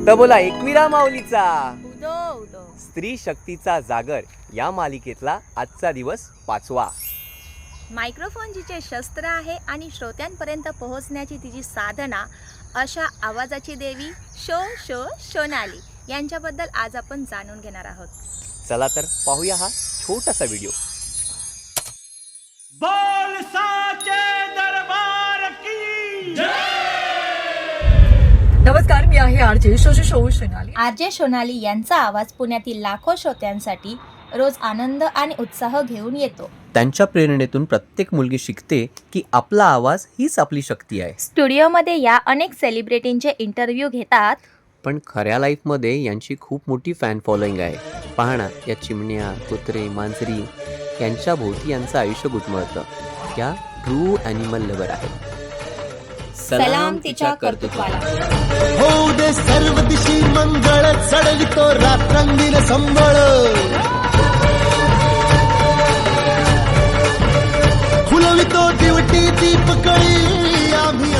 तर बोला एकविरा माऊलीचा उदो उदो. स्त्री शक्तीचा जागर या मालिकेतला आजचा दिवस 5वा. मायक्रोफोन जिचे शस्त्र आहे आणि श्रोत्यांपर्यंत पोहोचण्याची तिची साधना, अशा आवाजाची देवी सोनाली यांच्याबद्दल आज आपण जाणून घेणार आहोत. चला तर पाहूया हा छोटासा व्हिडिओ. बोल साचे दरबार की नमस्कार, मी आहे आरजे सोनाली. आरजे सोनाली यांचा आवाज पुण्यातील लाखो श्रोत्यांसाठी रोज आनंद आणि उत्साह घेऊन येतो. त्यांच्या प्रेरणेतून प्रत्येक मुलगी शिकते की आपला आवाज हीच आपली शक्ती आहे. स्टुडिओमध्ये या अनेक सेलिब्रिटींचे इंटरव्ह्यू घेतात, पण खऱ्या लाईफमध्ये यांची खूप मोठी फॅन फॉलोईंग आहे. पाहणा, या चिमण्या, कुत्रे, मांजरी यांच्या भोवती यांचं आयुष्य घुटमळतं. त्या ट्रू ॲनिमल लवर आहेत. सलाम तिच्या कर्तृत्वाला. होऊ दे सर्व दिशी मंगळ, चढवितो रात्रंगीन संबळ. फुलवितो दिवटी दीपकळी, आम्ही